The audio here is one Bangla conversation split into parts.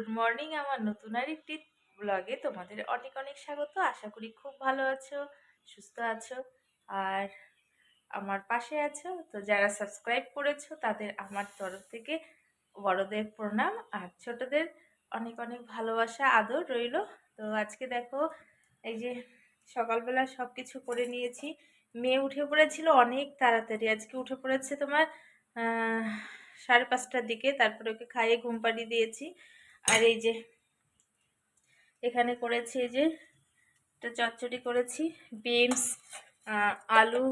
গুড মর্নিং আমার নতুন আরেকটি ব্লগে তোমাদের অনেক অনেক স্বাগত। আশা করি খুব ভালো আছো, সুস্থ আছো আর আমার পাশে আছো। তো যারা সাবস্ক্রাইব করেছো তাদের আমার তরফ থেকে বড়দের প্রণাম আর ছোটদের অনেক অনেক ভালোবাসা আদর রইলো। তো আজকে দেখো এই যে সকালবেলা সব কিছু করে নিয়েছি। মেয়ে উঠে পড়েছিল অনেক তাড়াতাড়ি, আজকে উঠে পড়েছে তোমার 5:30টার দিকে। তারপরে ওকে খাইয়ে ঘুম পাড়িয়ে দিয়েছি। আর এই যে এখানে করেছি, এই যে একটা চচ্চড়ি করেছি, বিনস, আলু,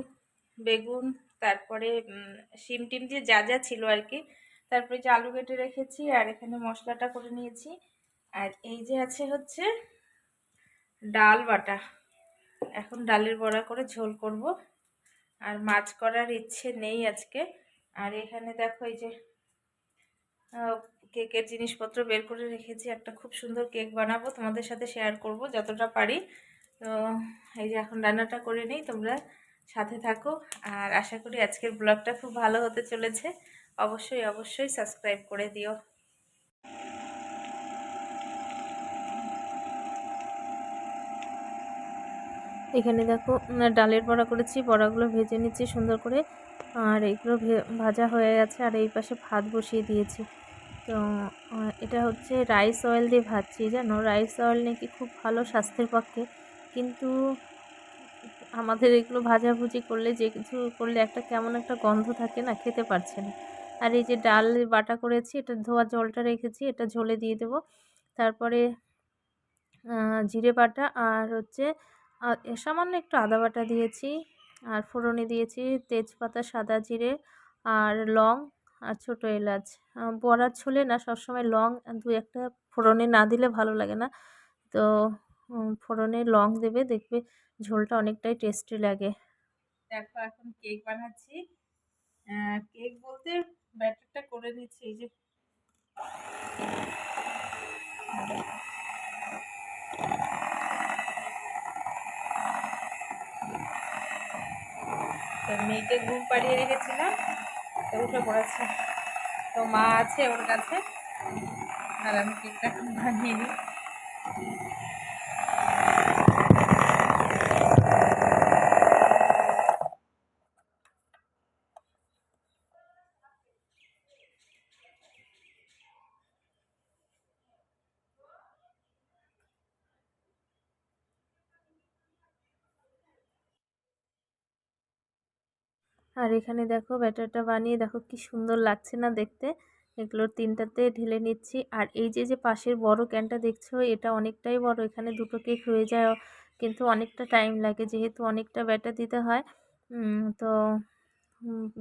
বেগুন, তারপরে শিম টিম দিয়ে যা যা ছিল আর কি। তারপরে যে আলু কেটে রেখেছি আর এখানে মশলাটা করে নিয়েছি। আর এই যে আছে হচ্ছে ডাল বাটা। এখন ডালের বড়া করে ঝোল করব, আর মাছ করার ইচ্ছে নেই আজকে। আর এখানে দেখো এই যে কেকের জিনিসপত্র বের করে রেখেছি। একটা খুব সুন্দর কেক বানাবো, তোমাদের সাথে শেয়ার করব যতটা পারি। তো এই যে এখন রান্নাটা করে নিই, তোমরা সাথে থাকো। আর আশা করি আজকের ব্লগটা খুব ভালো হতে চলেছে। অবশ্যই অবশ্যই সাবস্ক্রাইব করে দিও। এখানে দেখো ডালের বড়া করেছি, বড়াগুলো ভেজে নিচ্ছি সুন্দর করে। আর এগুলো ভাজা হয়ে গেছে আর এই পাশে ভাত বসিয়ে দিয়েছি। তো এটা হচ্ছে রাইস অয়েল দিয়ে ভাজছি। জানো, রাইস অয়েল নাকি খুব ভালো স্বাস্থ্যের পক্ষে, কিন্তু আমাদের এগুলো ভাজাভুজি করলে, যে কিছু করলে একটা কেমন একটা গন্ধ থাকে না, খেতে পারছে না। আর এই যে ডাল বাটা করেছি, এটা ধোয়া জলটা রেখেছি, এটা ঝোলে দিয়ে দেবো। তারপরে জিরে বাটা আর হচ্ছে সামান্য একটু আদা বাটা দিয়েছি। আর ফোড়নে দিয়েছি তেজপাতা, সাদা জিরে আর লং আর ছোটো এলাচ। বড়ার ছোলে না সবসময় লং দু একটা ফোড়নে না দিলে ভালো লাগে না। তো ফোড়নে লং দেবে, দেখবে ঝোলটা অনেকটাই টেস্টি লাগে। দেখো এখন কেক বানাচ্ছি। কেক বলতে ব্যাটারটা করে নিচ্ছি। এই যে মেয়েকে ঘুম পাড়িয়ে রেখেছিলাম, তো উঠে পড়েছে। তো মা আছে ওর কাছে, আর আমি কেকটা বানিয়ে নিই। আর এখানে দেখো ব্যাটারটা বানিয়ে দেখো কি সুন্দর লাগছে না দেখতে। এগুলো তিনটাতে ঢেলে নিচ্ছি। আর এই যে যে পাশের বড় ক্যানটা দেখছো, এটা অনেকটাই বড়, এখানে দুটো কেক হয়ে যায়, কিন্তু অনেকটা টাইম লাগে যেহেতু অনেকটা ব্যাটার দিতে হয়। তো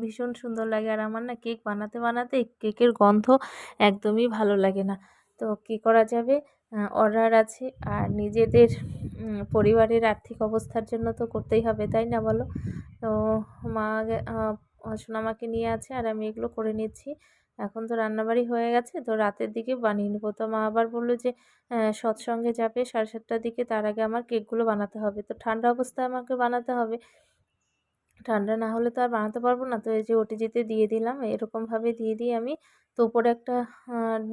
ভীষণ সুন্দর লাগে। আর আমার না কেক বানাতে বানাতে কেকের গন্ধ একদমই ভালো লাগে না। তো কী করা যাবে, অর্ডার আছে আর নিজেদের পরিবারের আর্থিক অবস্থার জন্য তো করতেই হবে, তাই না বলো? তো মা সোনামাকে নিয়ে আছে আর আমি এগুলো করে নিচ্ছি। এখন তো রান্নাবাড়ি হয়ে গেছে, তো রাতের দিকে বানিয়ে নেবো। তো মা আবার বললো যে সৎসঙ্গে যাবে 7:30টার দিকে, তার আগে আমার কেকগুলো বানাতে হবে। তো ঠান্ডা অবস্থায় আমাকে বানাতে হবে, ঠান্ডা না হলে তো আর বানাতে পারবো না। তো এই যে ওটিজিতে দিয়ে দিলাম, এরকমভাবে দিয়ে দিই আমি। তো উপরে একটা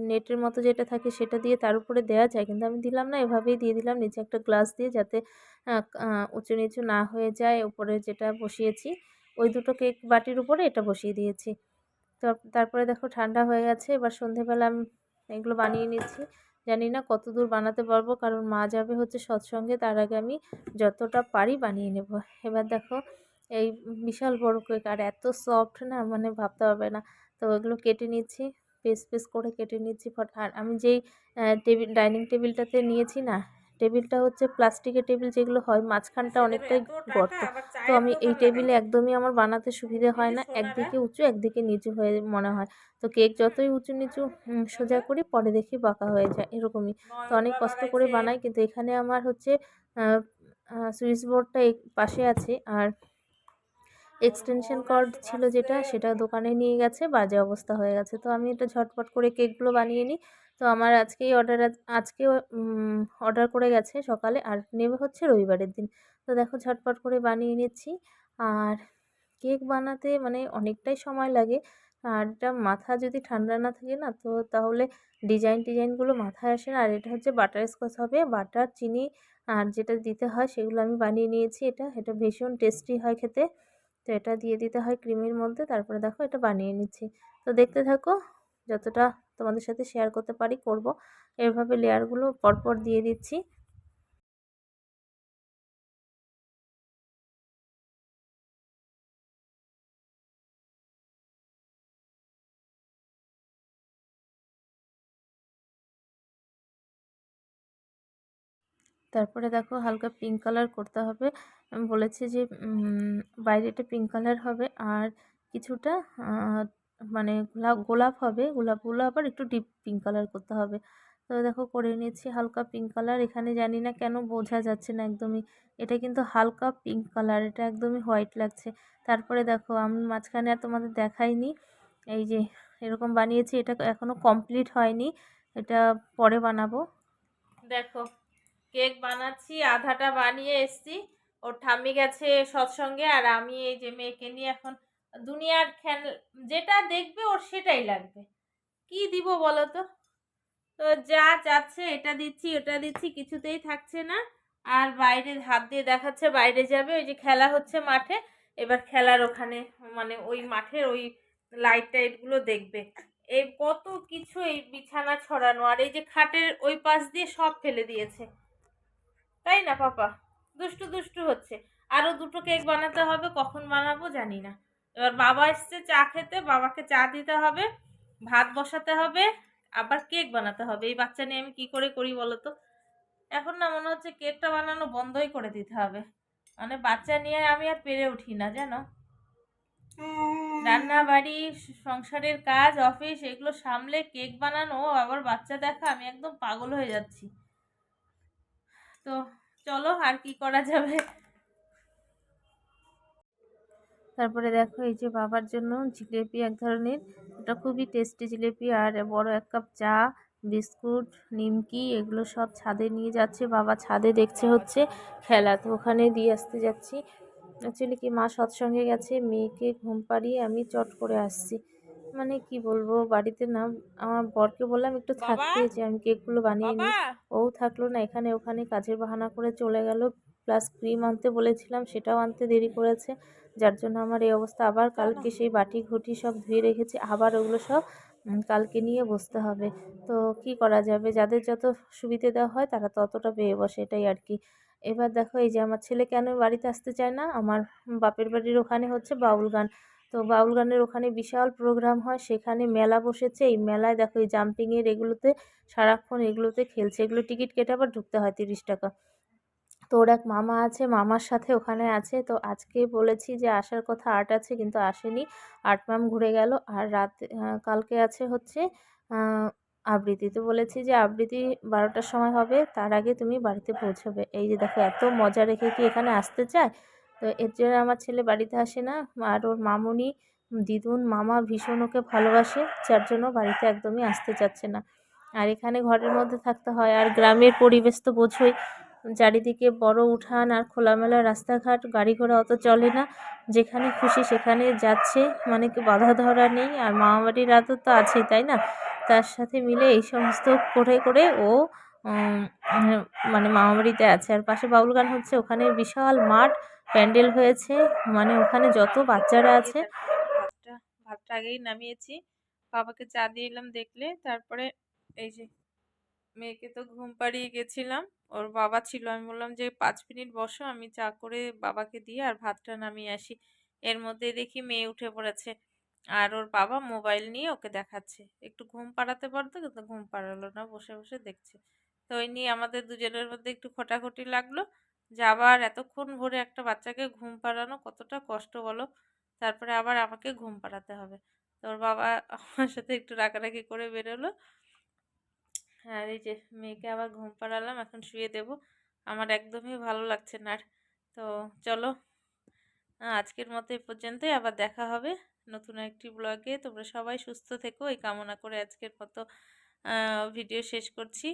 নেটের মতো যেটা থাকে সেটা দিয়ে তার উপরে দেওয়া যায়, কিন্তু আমি দিলাম না, এভাবেই দিয়ে দিলাম নিচে একটা গ্লাস দিয়ে, যাতে উঁচু নিচু না হয়ে যায়। উপরে যেটা বসিয়েছি ওই দুটো কেক বাটির উপরে এটা বসিয়ে দিয়েছি। তো তারপরে দেখো ঠান্ডা হয়ে গেছে। এবার সন্ধেবেলা আমি এগুলো বানিয়ে নিচ্ছি। জানি না কত দূর বানাতে পারবো, কারণ মা যাবে হচ্ছে সৎসঙ্গে, তার আগে আমি যতটা পারি বানিয়ে নেব। এবার দেখো এই বিশাল বড় কেক, আর এত সফট না, মানে ভাবতে পারবে না। তো ওগুলো কেটে নিচ্ছি, পিস পিস করে কেটে নিচ্ছি। আর আমি যেই ডাইনিং টেবিলটাতে নিয়েছি না, টেবিলটা হচ্ছে প্লাস্টিকের টেবিল যেগুলো হয়, মাঝখানটা অনেকটাই গর্ত। তো আমি এই টেবিলে একদমই আমার বানাতে সুবিধে হয় না, একদিকে উঁচু একদিকে নিচু হয়ে মনে হয়। তো কেক যতই উঁচু নিচু সোজা করি, পরে দেখি বাঁকা হয়ে যায় এরকমই। তো অনেক কষ্ট করে বানাই, কিন্তু এখানে আমার হচ্ছে সুইচ বোর্ডটা এই পাশে আছে, আর এক্সটেনশন কর্ড ছিল যেটা, সেটা দোকানে নিয়ে গেছে, বাজে অবস্থা হয়ে গেছে। তো আমি এটা ঝটপট করে কেকগুলো বানিয়ে নিই। তো আমার আজকেই অর্ডার করে গেছে সকালে, আর নেবে হচ্ছে রবিবারের দিন। তো দেখো ঝটপট করে বানিয়ে নিচ্ছি। আর কেক বানাতে মানে অনেকটাই সময় লাগে। আর এটা মাথা যদি ঠান্ডা না থাকে না তো তাহলে ডিজাইনগুলো মাথায় আসে না। আর এটা হচ্ছে বাটারস্কচ হবে, বাটার, চিনি আর যেটা দিতে হয় সেগুলো আমি বানিয়ে নিয়েছি। এটা ভীষণ টেস্টি হয় খেতে। তো এটা দিয়ে দিতে হয় ক্রিমের মধ্যে, তারপরে দেখো এটা বানিয়ে নিচ্ছি। তো দেখতে থাকো, যতটা তোমাদের সাথে শেয়ার করতে পারি করব। এভাবে লেয়ারগুলো পরপর দিয়ে দিচ্ছি। তারপরে দেখো হালকা পিঙ্ক কালার করতে হবে। আমি বলেছি যে বাইরেটা পিঙ্ক কালার হবে আর কিছুটা মানে গোলাপ হবে, গোলাপগুলো আবার একটু ডিপ পিঙ্ক কালার করতে হবে। তো দেখো করে নিয়েছি হালকা পিঙ্ক কালার। এখানে জানি না কেন বোঝা যাচ্ছে না একদমই, এটা কিন্তু হালকা পিঙ্ক কালার, এটা একদমই হোয়াইট লাগছে। তারপরে দেখো আমি মাঝখানে আর তোমাদের দেখাইনি, এই যে এরকম বানিয়েছি। এটা এখনো কমপ্লিট হয়নি, এটা পরে বানাবো। দেখো কেক বানাচ্ছি, আধাটা বানিয়ে এসছি, ওর ঠাম্মি গেছে সৎসঙ্গে, আর আমি এই যে মেয়েকে নিয়ে এখন দুনিয়ার যেটা দেখবে ওর সেটাই লাগবে, কি দিব বলো তো। তো যা যাচ্ছে এটা দিচ্ছি ওটা দিচ্ছি, কিছুতেই থাকছে না। আর বাইরে হাত দিয়ে দেখাচ্ছে বাইরে যাবে, ওই যে খেলা হচ্ছে মাঠে, এবার খেলার ওখানে মানে ওই মাঠের ওই লাইট টাইটগুলো দেখবে। এই কত কিছু, এই বিছানা ছড়ানো, আর এই যে খাটের ওই পাশ দিয়ে সব ফেলে দিয়েছে, তাই না পাপা? দুষ্টু দুষ্টু হচ্ছে। আরো দুটো কেক বানাতে হবে, কখন বানাবো জানি না। এবার বাবা এসছে চা খেতে, বাবাকে চা দিতে হবে, ভাত বসাতে হবে, আবার কেক বানাতে হবে। এই বাচ্চা নিয়ে আমি কি করে করি বলো তো। এখন না মনে হচ্ছে কেকটা বানানো বন্ধই করে দিতে হবে, মানে বাচ্চা নিয়ে আমি আর পেরে উঠি না জানো। রান্না বাড়ি, সংসারের কাজ, অফিস, এগুলো সামলে কেক বানানো আবার বাচ্চা দেখা, আমি একদম পাগল হয়ে যাচ্ছি। তো চলো আর কি করা যাবে। তারপরে দেখো এই যে বাবার জন্য জিলেপি এক ধরনের, এটা খুবই টেস্টি জিলেপি, আর বড় এক কাপ চা, বিস্কুট, নিমকি, এগুলো সব ছাদে নিয়ে যাচ্ছে বাবা। ছাদে দেখছে হচ্ছে খেলা, তো ওখানে দিয়ে আসতে যাচ্ছি। অ্যাকচুয়ালি কি মা সৎসঙ্গে গেছে, মেয়েকে ঘুম পাড়িয়ে আমি চট করে আসছি। মানে কি বলবো, বাড়িতে না আমার বরকে বললাম একটু থাকতে, যে আমি কেকগুলো বানিয়ে নিই, ও থাকলো না, এখানে ওখানে কাজের বাহানা করে চলে গেল। প্লাস ক্রিম আনতে বলেছিলাম সেটাও আনতে দেরি করেছে, যার জন্য আমার এই অবস্থা। আবার কালকে সেই বাটি ঘটি সব ধুয়ে রেখেছি, আবার ওগুলো সব কালকে নিয়ে বসতে হবে। তো কি করা যাবে, যাদের যত সুবিধে দেওয়া হয় তারা ততটা পেয়ে বসে, এটাই আর কি। এবার দেখো এই যে আমার ছেলে কেন বাড়িতে আসতে চায় না, আমার বাপের বাড়ির ওখানে হচ্ছে বাউল গান। তো বাউল গানের ওখানে বিশাল প্রোগ্রাম হয়, সেখানে মেলা বসেছে। এই মেলায় দেখো এই জাম্পিংয়ের এগুলোতে সারাক্ষণ এগুলোতে খেলছে, এগুলো টিকিট কেটে আবার ঢুকতে হয় 30 টাকা। তো ওর এক মামা আছে, মামার সাথে ওখানে আছে। তো আজকে বলেছি যে আসার কথা, আর্ট আছে কিন্তু আসেনি, আর্ট ম্যাম ঘুরে গেল। আর রাতে কালকে আছে হচ্ছে আবৃত্তি। তো বলেছি যে আবৃত্তি 12টার সময় হবে, তার আগে তুমি বাড়িতে পৌঁছবে। এই যে দেখো এত মজা রেখে কি এখানে আসতে চায়। তো এর জন্য আমার ছেলে বাড়িতে আসে না। আর ওর মামুনি, দিদুন, মামা ভীষণ ওকে ভালোবাসে, যার জন্য বাড়িতে একদমই আসতে চাচ্ছে না। আর এখানে ঘরের মধ্যে থাকতে হয়, আর গ্রামের পরিবেশ তো বোঝোই, চারিদিকে বড় উঠান আর খোলামেলা রাস্তাঘাট, গাড়ি ঘোড়া অত চলে না, যেখানে খুশি সেখানে যাচ্ছে, মানে কি বাধা ধরা নেই। আর মামাবাড়ির আদর তো আছেই, তাই না? তার সাথে মিলে এই সমস্ত করে করে ও উম, মানে মামাবাড়িতে আছে। আর পাশে বাউল গান হচ্ছে, ওখানে বিশাল মাঠ, প্যান্ডেল হয়েছে, মানে ওখানে যত বাচ্চারা আছে। ভাতটা ভাতটা আগেই নামিয়েছি, বাবাকে চা দিয়ে এলাম দেখলে। তারপরে এই যে মেয়েকে তো ঘুম পাড়িয়ে গেছিলাম, ওর বাবা ছিল, আমি বললাম যে 5 মিনিট বসো, আমি চা করে বাবাকে দিয়ে আর ভাতটা নামিয়ে আসি। এর মধ্যে দেখি মেয়ে উঠে পড়েছে, আর ওর বাবা মোবাইল নিয়ে ওকে দেখাচ্ছে। একটু ঘুম পাড়াতে পারতো কিন্তু ঘুম পাড়ালো না, বসে বসে দেখছে। তো ওই নিয়ে আমাদের দুজনের মধ্যে একটু খোটাখুটি লাগলো, যে আবার এতক্ষণ ভোরে একটা বাচ্চাকে ঘুম পাড়ানো কতটা কষ্ট বলো। তারপরে আবার আমাকে ঘুম পাড়াতে হবে। তো ওর বাবা আমার সাথে একটু রাগারাগি করে বেরোলো। আর এই যে মেয়েকে আবার ঘুম পাড়ালাম, এখন শুয়ে দেব। আমার একদমই ভালো লাগছে না আর। তো চলো, আজকের মতো এই পর্যন্তই, আবার দেখা হবে নতুন একটি ব্লগে। তোমরা সবাই সুস্থ থেকো এই কামনা করে আজকের মতো ভিডিও শেষ করছি।